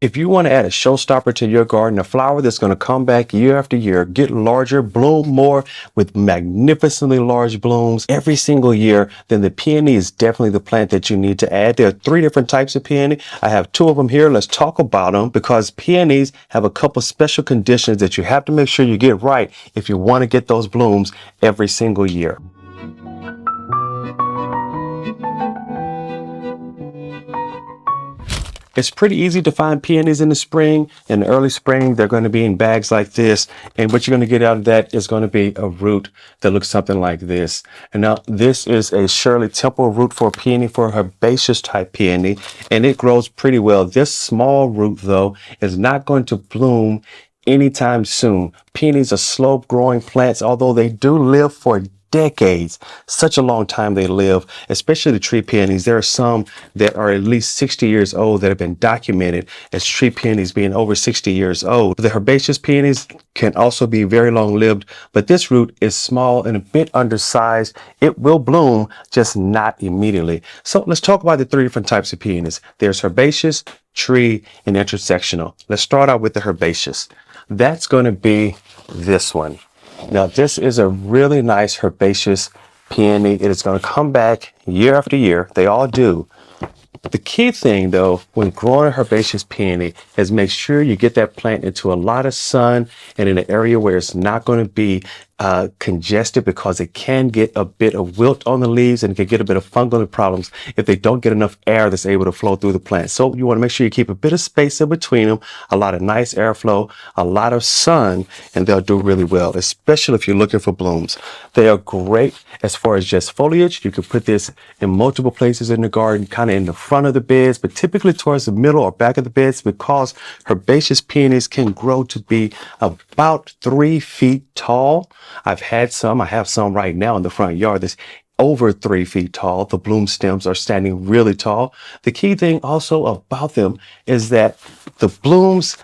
If you want to add a showstopper to your garden, a flower that's going to come back year after year, get larger, bloom more with magnificently large blooms every single year, then the peony is definitely the plant that you need to add. There are 3 different types of peony. I have 2 of them here. Let's talk about them because peonies have a couple special conditions that you have to make sure you get right if you want to get those blooms every single year. It's pretty easy to find peonies in the spring. In the early spring, they're going to be in bags like this. And what you're going to get out of that is going to be a root that looks something like this. And now this is a Shirley Temple root for a peony, for a herbaceous type peony. And it grows pretty well. This small root, though, is not going to bloom anytime soon. Peonies are slow growing plants, although they do live for decades. Such a long time they live, especially the tree peonies. There are some that are at least 60 years old that have been documented as tree peonies being over 60 years old. The herbaceous peonies can also be very long lived, but this root is small and a bit undersized. It will bloom, just not immediately. So let's talk about the 3 different types of peonies. There's herbaceous, tree, and intersectional. Let's start out with the herbaceous. That's going to be this one. Now, this is a really nice herbaceous peony. It is going to come back year after year. They all do. The key thing, though, when growing a herbaceous peony is make sure you get that plant into a lot of sun and in an area where it's not going to be congested, because it can get a bit of wilt on the leaves and it can get a bit of fungal problems if they don't get enough air that's able to flow through the plant. So you want to make sure you keep a bit of space in between them, a lot of nice airflow, a lot of sun, and they'll do really well, especially if you're looking for blooms. They are great as far as just foliage. You can put this in multiple places in the garden, kind of in the front of the beds, but typically towards the middle or back of the beds, because herbaceous peonies can grow to be about 3 feet tall. I have some right now in the front yard that's over 3 feet tall. The bloom stems are standing really tall. The key thing also about them is that the blooms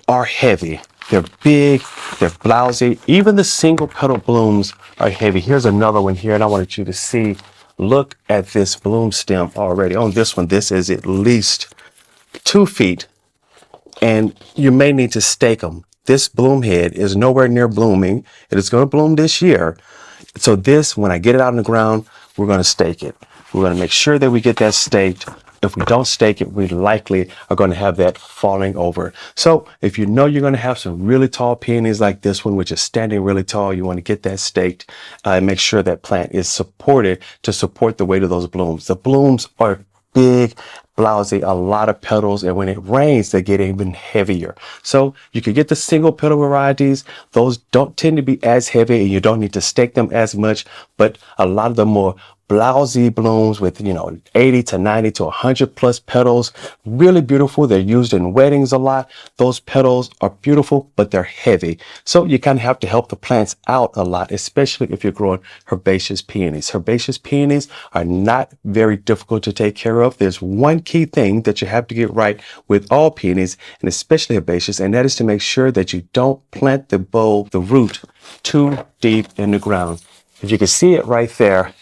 are heavy. They're big, they're blousy. Even the single petal blooms are heavy. Here's another one here, and I wanted you to see. Look at this bloom stem already. On this one, this is at least 2 feet, and you may need to stake them. This bloom head is nowhere near blooming. It is going to bloom this year. So this, when I get it out in the ground, we're going to stake it. We're going to make sure that we get that staked. If we don't stake it, we likely are going to have that falling over. So if you know you're going to have some really tall peonies like this one, which is standing really tall, you want to get that staked and make sure that plant is supported to support the weight of those blooms. The blooms are big, blousy, a lot of petals, and when it rains, they get even heavier. So you can get the single petal varieties. Those don't tend to be as heavy, and you don't need to stake them as much, but a lot of the more blousy blooms with 80 to 90 to 100 plus petals, really beautiful. They're used in weddings a lot. Those petals are beautiful, but they're heavy, so you kind of have to help the plants out a lot, especially if you're growing herbaceous peonies. Herbaceous peonies are not very difficult to take care of. There's one key thing that you have to get right with all peonies, and especially herbaceous, and that is to make sure that you don't plant the bulb, the root, too deep in the ground. If you can see it right there,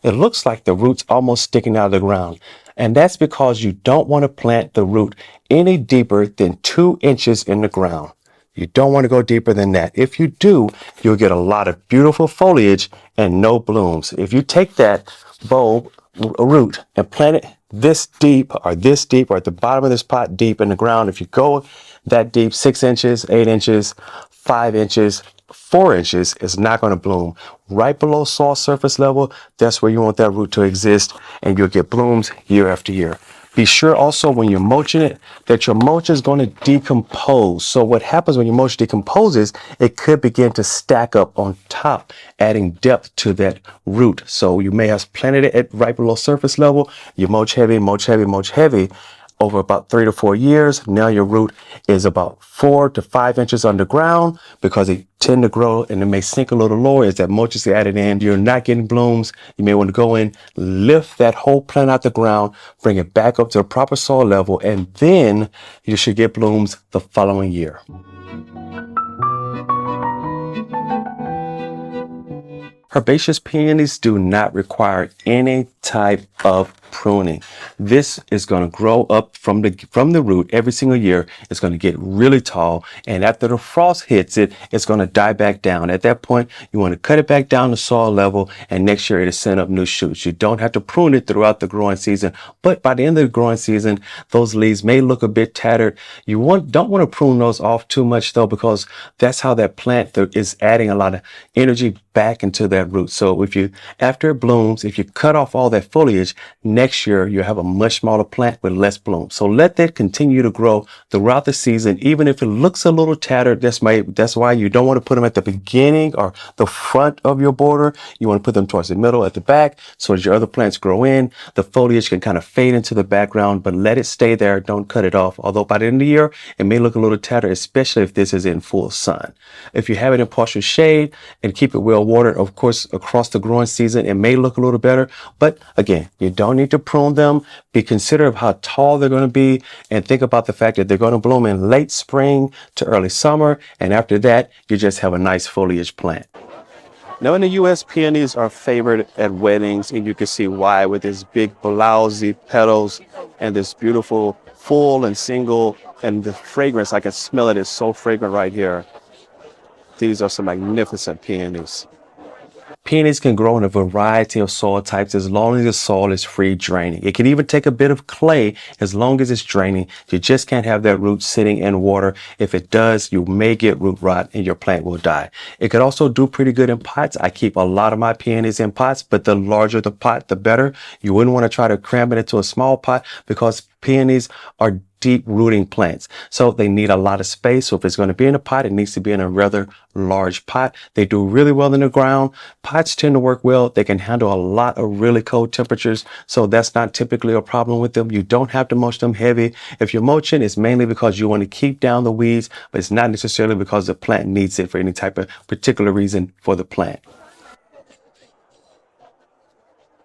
it looks like the root's almost sticking out of the ground. And that's because you don't want to plant the root any deeper than 2 inches in the ground. You don't want to go deeper than that. If you do, you'll get a lot of beautiful foliage and no blooms. If you take that bulb root and plant it this deep or at the bottom of this pot deep in the ground, if you go that deep, 6 inches, 8 inches, 5 inches, 4 inches, is not going to bloom. Right below soil surface level, that's where you want that root to exist, and you'll get blooms year after year. Be sure also when you're mulching it that your mulch is going to decompose. So what happens when your mulch decomposes, it could begin to stack up on top, adding depth to that root. So you may have planted it at right below surface level. You mulch heavy, mulch heavy, mulch heavy. Over about 3 to 4 years, now your root is about 4 to 5 inches underground, because they tend to grow and it may sink a little lower as that mulch is added in. You're not getting blooms. You may want to go in, lift that whole plant out the ground, bring it back up to the proper soil level, and then you should get blooms the following year. Herbaceous peonies do not require any type of pruning. This is going to grow up from the root every single year. It's going to get really tall, and after the frost hits it, it's going to die back down. At that point, you want to cut it back down to soil level, and next year it'll send up new shoots. You don't have to prune it throughout the growing season, but by the end of the growing season, those leaves may look a bit tattered. Don't want to prune those off too much though, because that's how that plant is adding a lot of energy back into that root. So after it blooms, if you cut off all that foliage, next year you'll have a much smaller plant with less bloom. So let that continue to grow throughout the season. Even if it looks a little tattered, that's why you don't want to put them at the beginning or the front of your border. You want to put them towards the middle, at the back, so as your other plants grow in, the foliage can kind of fade into the background, but let it stay there. Don't cut it off. Although by the end of the year, it may look a little tattered, especially if this is in full sun. If you have it in partial shade and keep it well watered, of course, across the growing season, it may look a little better. But again, you don't need to prune them. Be considerate of how tall they're going to be, and think about the fact that they're going to bloom in late spring to early summer. And after that, you just have a nice foliage plant. Now in the U.S., peonies are favored at weddings, and you can see why, with this big blousy petals and this beautiful full and single, and the fragrance, I can smell it, is so fragrant right here. These are some magnificent peonies. Peonies can grow in a variety of soil types as long as the soil is free draining. It can even take a bit of clay as long as it's draining. You just can't have that root sitting in water. If it does, you may get root rot and your plant will die. It could also do pretty good in pots. I keep a lot of my peonies in pots, but the larger the pot, the better. You wouldn't want to try to cram it into a small pot, because peonies are deep rooting plants, so they need a lot of space. So if it's going to be in a pot, it needs to be in a rather large pot. They do really well in the ground. Pots tend to work well. They can handle a lot of really cold temperatures, so that's not typically a problem with them. You don't have to mulch them heavy. If you're mulching, it's mainly because you want to keep down the weeds, but it's not necessarily because the plant needs it for any type of particular reason for the plant.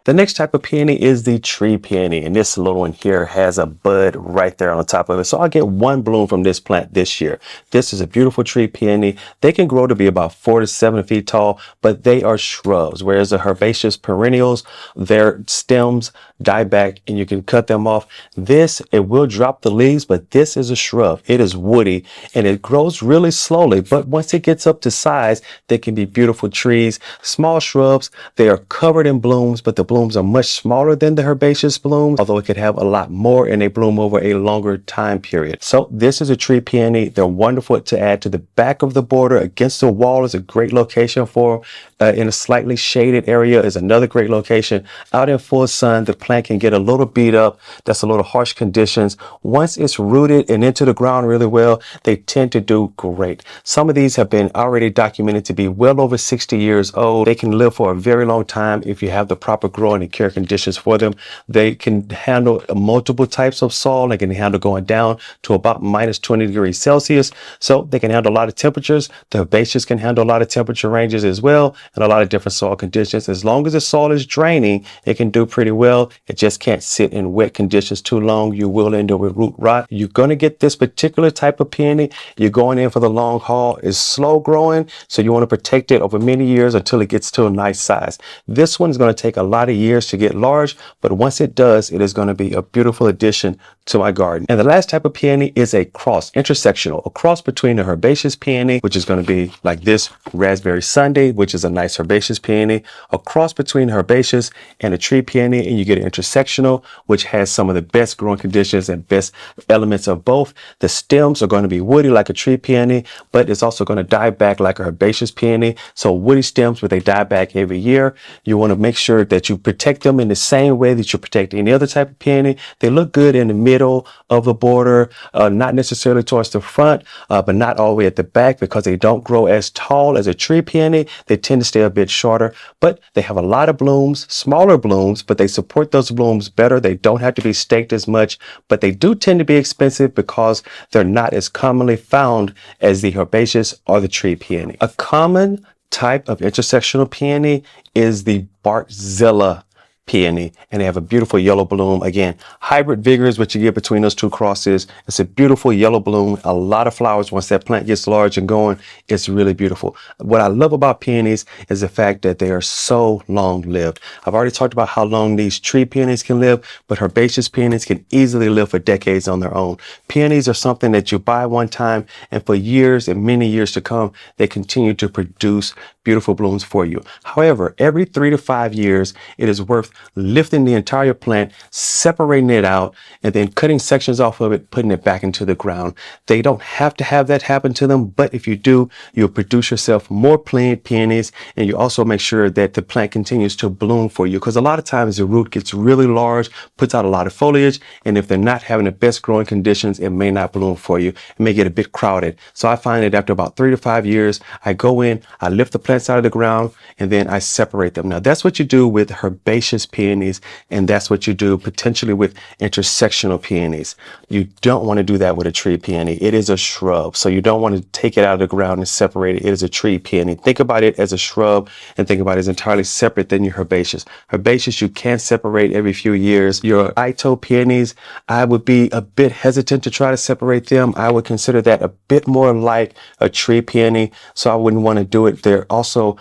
The next type of peony is the tree peony, and this little one here has a bud right there on the top of it. So I'll get one bloom from this plant this year. This is a beautiful tree peony. They can grow to be about 4 to 7 feet tall, but they are shrubs, whereas the herbaceous perennials, their stems die back and you can cut them off. It will drop the leaves, but this is a shrub. It is woody and it grows really slowly, but once it gets up to size, they can be beautiful trees. Small shrubs, they are covered in blooms, but the blooms are much smaller than the herbaceous blooms, although it could have a lot more, and they bloom over a longer time period. So this is a tree peony. They're wonderful to add to the back of the border. Against the wall is a great location for in a slightly shaded area is another great location. Out in full sun, the plant can get a little beat up. That's a little harsh conditions. Once it's rooted and into the ground really well, they tend to do great. Some of these have been already documented to be well over 60 years old. They can live for a very long time if you have the proper growing and care conditions for them. They can handle multiple types of soil. They can handle going down to about minus 20 degrees Celsius. So they can handle a lot of temperatures. The herbaceous can handle a lot of temperature ranges as well, and a lot of different soil conditions. As long as the soil is draining, it can do pretty well. It just can't sit in wet conditions too long. You will end up with root rot. You're going to get this particular type of peony. You're going in for the long haul. It's slow growing, so you want to protect it over many years until it gets to a nice size. This one is going to take a lot of years to get large, but once it does, it is going to be a beautiful addition to my garden. And the last type of peony is a cross, intersectional, a cross between a herbaceous peony, which is going to be like this raspberry sundae, which is a nice herbaceous peony, a cross between herbaceous and a tree peony, and you get an intersectional, which has some of the best growing conditions and best elements of both. The stems are going to be woody like a tree peony, but it's also going to die back like a herbaceous peony. So woody stems, but they die back every year. You want to make sure that you protect them in the same way that you protect any other type of peony. They look good in the middle of the border, not necessarily towards the front, but not all the way at the back, because they don't grow as tall as a tree peony. They tend to stay a bit shorter, but they have a lot of blooms, smaller blooms, but they support those blooms better. They don't have to be staked as much, but they do tend to be expensive because they're not as commonly found as the herbaceous or the tree peony. A common type of intersectional peony is the Barkzilla peony, and they have a beautiful yellow bloom. Again, hybrid vigor is what you get between those two crosses. It's a beautiful yellow bloom, a lot of flowers. Once that plant gets large and going, it's really beautiful. What I love about peonies is the fact that they are so long lived. I've already talked about how long these tree peonies can live, but herbaceous peonies can easily live for decades on their own. Peonies are something that you buy one time, and for years and many years to come, they continue to produce beautiful blooms for you. However, every 3 to 5 years, it is worth lifting the entire plant, separating it out, and then cutting sections off of it, putting it back into the ground. They don't have to have that happen to them, but if you do, you'll produce yourself more peonies, and you also make sure that the plant continues to bloom for you, because a lot of times the root gets really large, puts out a lot of foliage, and if they're not having the best growing conditions, it may not bloom for you. It may get a bit crowded. So I find that after about 3 to 5 years, I go in, I lift the plants out of the ground, and then I separate them. Now that's what you do with herbaceous peonies, and that's what you do potentially with intersectional peonies. You don't want to do that with a tree peony. It is a shrub, so you don't want to take it out of the ground and separate it. It is a tree peony. Think about it as a shrub, and think about it as entirely separate than your herbaceous. Herbaceous you can separate every few years. Your Ito peonies, I would be a bit hesitant to try to separate them. I would consider that a bit more like a tree peony, so I wouldn't want to do it there. Also,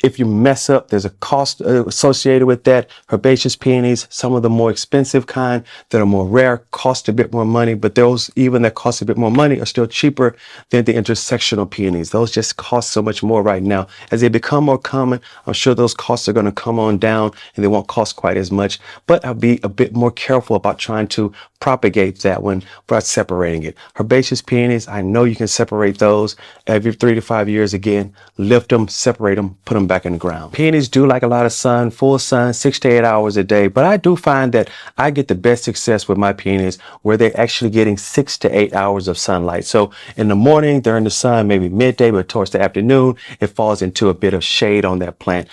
if you mess up, there's a cost associated with that. Herbaceous peonies, some of the more expensive kind that are more rare, cost a bit more money, but those even that cost a bit more money are still cheaper than the intersectional peonies. Those just cost so much more right now. As they become more common, I'm sure those costs are going to come on down and they won't cost quite as much, but I'll be a bit more careful about trying to propagate that one by separating it. Herbaceous peonies, I know you can separate those every 3 to 5 years. Again, lift them, separate them, put them back in the ground. Peonies do like a lot of sun, full sun, 6 to 8 hours a day, but I do find that I get the best success with my peonies where they're actually getting 6 to 8 hours of sunlight. So in the morning, they're in the sun, maybe midday, but towards the afternoon, it falls into a bit of shade on that plant.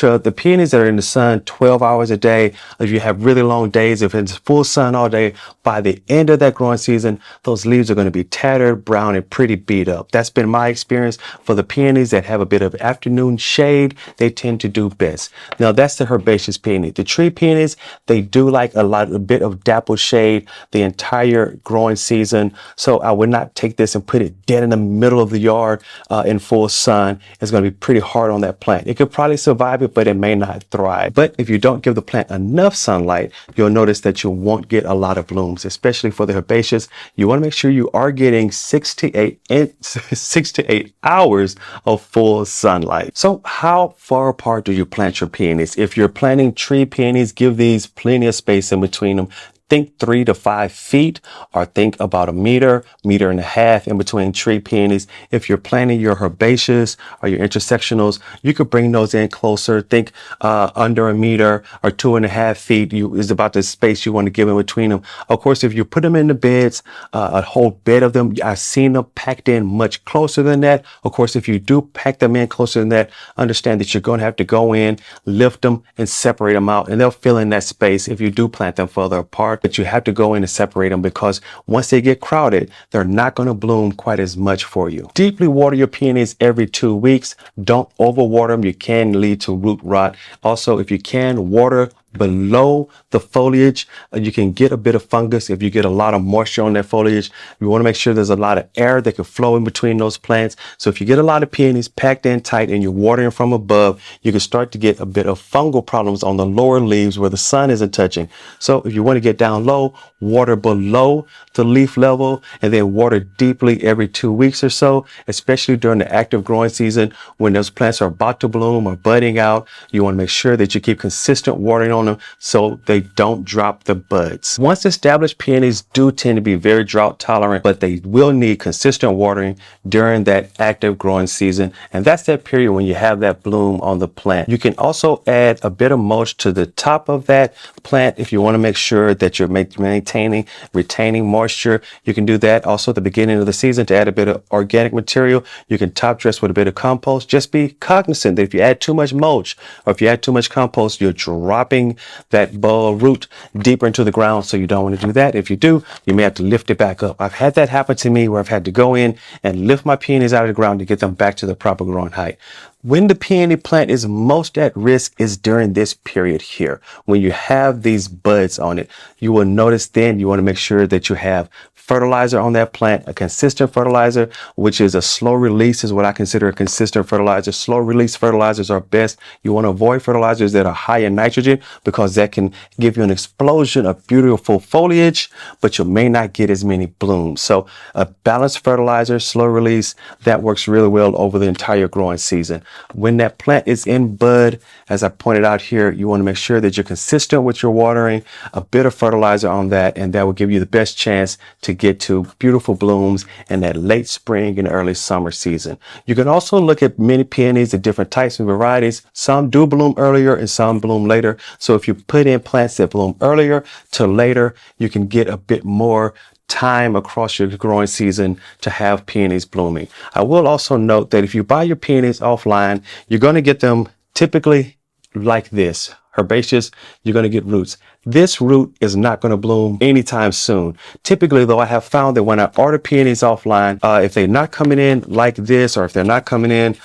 The peonies that are in the sun 12 hours a day, if you have really long days, if it's full sun all day, by the end of that growing season, those leaves are going to be tattered, brown, and pretty beat up. That's been my experience. For the peonies that have a bit of afternoon shade, they tend to do best. Now that's the herbaceous peony. The tree peonies, they do like a bit of dappled shade the entire growing season. So I would not take this and put it dead in the middle of the yard in full sun. It's going to be pretty hard on that plant. It could probably survive it, but it may not thrive. But if you don't give the plant enough sunlight, you'll notice that you won't get a lot of blooms, especially for the herbaceous. You want to make sure you are getting 6 to 8 hours of full sunlight. So how far apart do you plant your peonies? If you're planting tree peonies, give these plenty of space in between them. Think 3 to 5 feet, or think about a meter and a half in between tree peonies. If you're planting your herbaceous or your intersectionals, you could bring those in closer. Think under a meter or 2.5 feet is about the space you want to give in between them. Of course, if you put them in the beds, a whole bed of them, I've seen them packed in much closer than that. Of course, if you do pack them in closer than that, understand that you're going to have to go in, lift them, and separate them out, and they'll fill in that space if you do plant them further apart. But you have to go in and separate them, because once they get crowded, they're not going to bloom quite as much for you. Deeply water your peonies every 2 weeks. Don't overwater them. You can lead to root rot. Also, if you can, water below the foliage. You can get a bit of fungus if you get a lot of moisture on that foliage. You want to make sure there's a lot of air that can flow in between those plants. So if you get a lot of peonies packed in tight and you're watering from above, you can start to get a bit of fungal problems on the lower leaves where the sun isn't touching. So if you want to get down low, water below the leaf level, and then water deeply every 2 weeks or so, especially during the active growing season when those plants are about to bloom or budding out. You want to make sure that you keep consistent watering on them so they don't drop the buds. Once established, peonies do tend to be very drought tolerant, but they will need consistent watering during that active growing season, and that's that period when you have that bloom on the plant. You can also add a bit of mulch to the top of that plant if you want to make sure that you're retaining moisture. You can do that also at the beginning of the season to add a bit of organic material. You can top dress with a bit of compost. Just be cognizant that if you add too much mulch or if you add too much compost, you're dropping that bulb root deeper into the ground, so you don't want to do that. If you do, you may have to lift it back up. I've had that happen to me where I've had to go in and lift my peonies out of the ground to get them back to the proper growing height. When the peony plant is most at risk is during this period here. When you have these buds on it, you will notice then you want to make sure that you have fertilizer on that plant, a consistent fertilizer, which is a slow release is what I consider a consistent fertilizer. Slow release fertilizers are best. You want to avoid fertilizers that are high in nitrogen because that can give you an explosion of beautiful foliage, but you may not get as many blooms. So a balanced fertilizer, slow release, that works really well over the entire growing season. When that plant is in bud, as I pointed out here, you want to make sure that you're consistent with your watering, a bit of fertilizer on that, and that will give you the best chance to get to beautiful blooms in that late spring and early summer season. You can also look at many peonies of different types and varieties. Some do bloom earlier and some bloom later. So if you put in plants that bloom earlier to later, you can get a bit more time across your growing season to have peonies blooming. I will also note that if you buy your peonies offline, you're going to get them typically like this. Herbaceous, you're going to get roots. This root is not going to bloom anytime soon. Typically, though, I have found that when I order peonies offline, if they're not coming in like this, or if they're not coming in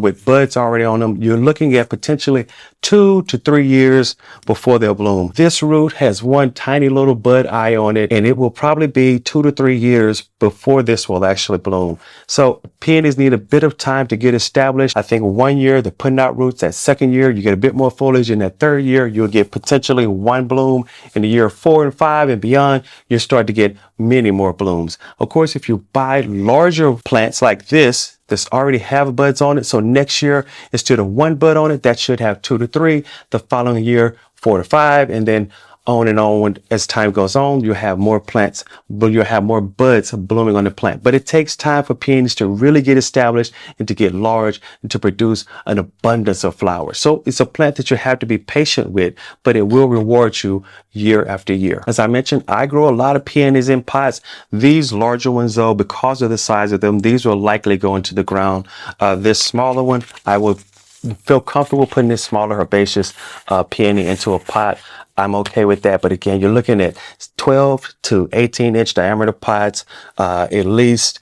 with buds already on them, you're looking at potentially 2 to 3 years before they'll bloom. This root has one tiny little bud eye on it, and it will probably be 2 to 3 years before this will actually bloom. So peonies need a bit of time to get established. I think 1 year, they're putting out roots. That second year, you get a bit more foliage. In that third year, you'll get potentially one bloom. In the year 4 and 5 and beyond, you start to get many more blooms. Of course, if you buy larger plants like this already have buds on it, so next year instead of one bud on it, that should have 2 to 3. The following year, 4 to 5, and then on and on. As time goes on, you'll have more plants, but you'll have more buds blooming on the plant. But it takes time for peonies to really get established and to get large and to produce an abundance of flowers. So it's a plant that you have to be patient with, but it will reward you year after year. As I mentioned, I grow a lot of peonies in pots. These larger ones, though, because of the size of them, these will likely go into the ground. This smaller one, I would feel comfortable putting this smaller herbaceous peony into a pot. I'm okay with that. But again, you're looking at 12 to 18 inch diameter pots, at least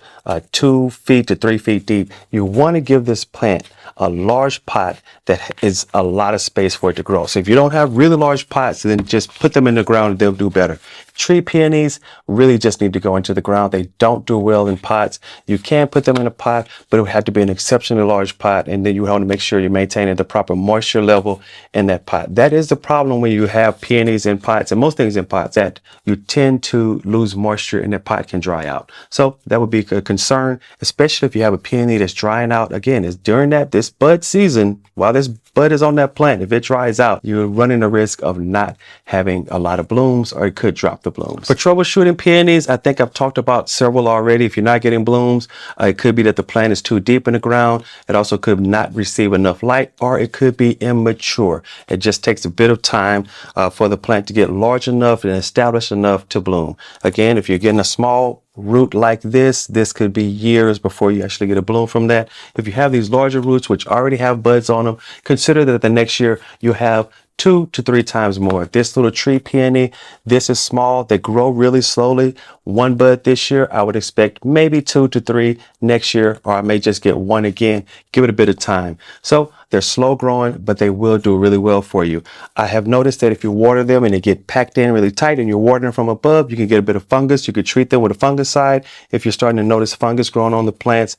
2 feet to 3 feet deep. You want to give this plant a large pot that is a lot of space for it to grow. So if you don't have really large pots, then just put them in the ground and they'll do better. Tree peonies really just need to go into the ground. They don't do well in pots. You can put them in a pot, but it would have to be an exceptionally large pot. And then you want to make sure you're maintaining the proper moisture level in that pot. That is the problem when you have peonies in pots and most things in pots, that you tend to lose moisture and the pot can dry out. So that would be a concern, especially if you have a peony that's drying out. Again, it's during this bud season, while this bud is on that plant, if it dries out, you're running the risk of not having a lot of blooms, or it could drop the blooms. For troubleshooting peonies, I think I've talked about several already. If you're not getting blooms, it could be that the plant is too deep in the ground. It also could not receive enough light, or it could be immature. It just takes a bit of time for the plant to get large enough and established enough to bloom. Again, if you're getting a small root like this could be years before you actually get a bloom from that. If you have these larger roots which already have buds on them, consider that the next year you have 2 to 3 times more. This little tree peony, this is small. They grow really slowly. One bud this year, I would expect maybe 2 to 3 next year, or I may just get one again. Give it a bit of time. So they're slow growing, but they will do really well for you. I have noticed that if you water them and they get packed in really tight and you're watering from above, you can get a bit of fungus. You could treat them with a fungicide if you're starting to notice fungus growing on the plants.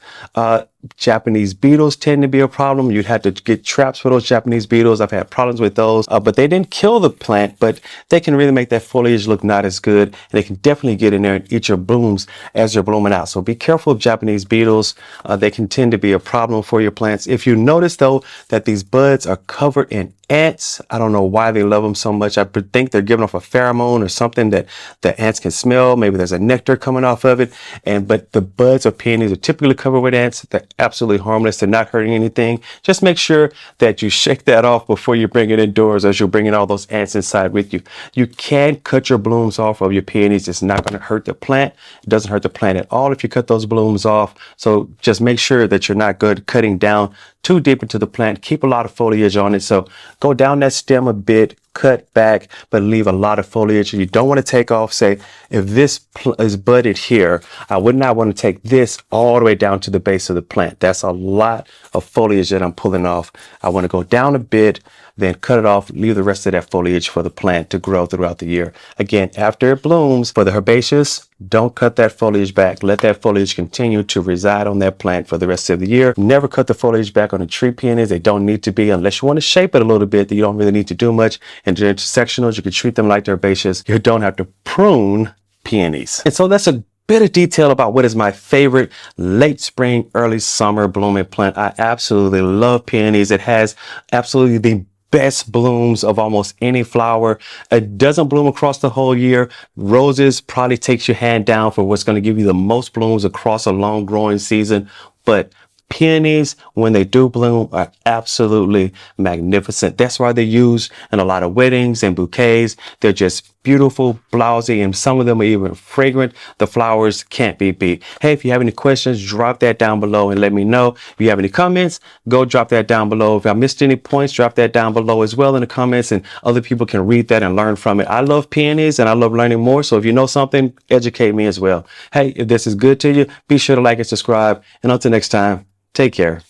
Japanese beetles tend to be a problem. You'd have to get traps for those Japanese beetles. I've had problems with those, but they didn't kill the plant, but they can really make that foliage look not as good. And they can definitely get in there and eat your blooms as they're blooming out. So be careful of Japanese beetles. They can tend to be a problem for your plants. If you notice, though, that these buds are covered in ants, I don't know why they love them so much. I think they're giving off a pheromone or something that the ants can smell. Maybe there's a nectar coming off of it. But the buds of peonies are typically covered with ants. They're absolutely harmless. They're not hurting anything. Just make sure that you shake that off before you bring it indoors, as you're bringing all those ants inside with you. You can cut your blooms off of your peonies. It's not going to hurt the plant. It doesn't hurt the plant at all if you cut those blooms off. So just make sure that you're not cutting down too deep into the plant. Keep a lot of foliage on it. So go down that stem a bit, cut back, but leave a lot of foliage. You don't want to take off, say, if this is budded here, I would not want to take this all the way down to the base of the plant. That's a lot of foliage that I'm pulling off. I want to go down a bit, then cut it off, leave the rest of that foliage for the plant to grow throughout the year. Again, after it blooms, for the herbaceous, don't cut that foliage back. Let that foliage continue to reside on that plant for the rest of the year. Never cut the foliage back on the tree peonies. They don't need to be, unless you want to shape it a little bit, that you don't really need to do much. And the intersectionals, you can treat them like the herbaceous. You don't have to prune peonies. And so that's a bit of detail about what is my favorite late spring, early summer blooming plant. I absolutely love peonies. It has absolutely the best blooms of almost any flower. It doesn't bloom across the whole year. Roses probably takes your hand down for what's going to give you the most blooms across a long growing season. But peonies, when they do bloom, are absolutely magnificent. That's why they're used in a lot of weddings and bouquets. They're just beautiful, blousy, and some of them are even fragrant. The flowers can't be beat. Hey, if you have any questions, drop that down below and let me know. If you have any comments, go drop that down below. If I missed any points, drop that down below as well in the comments, and other people can read that and learn from it. I love peonies and I love learning more. So if you know something, educate me as well. Hey, if this is good to you, be sure to like and subscribe. And until next time, take care.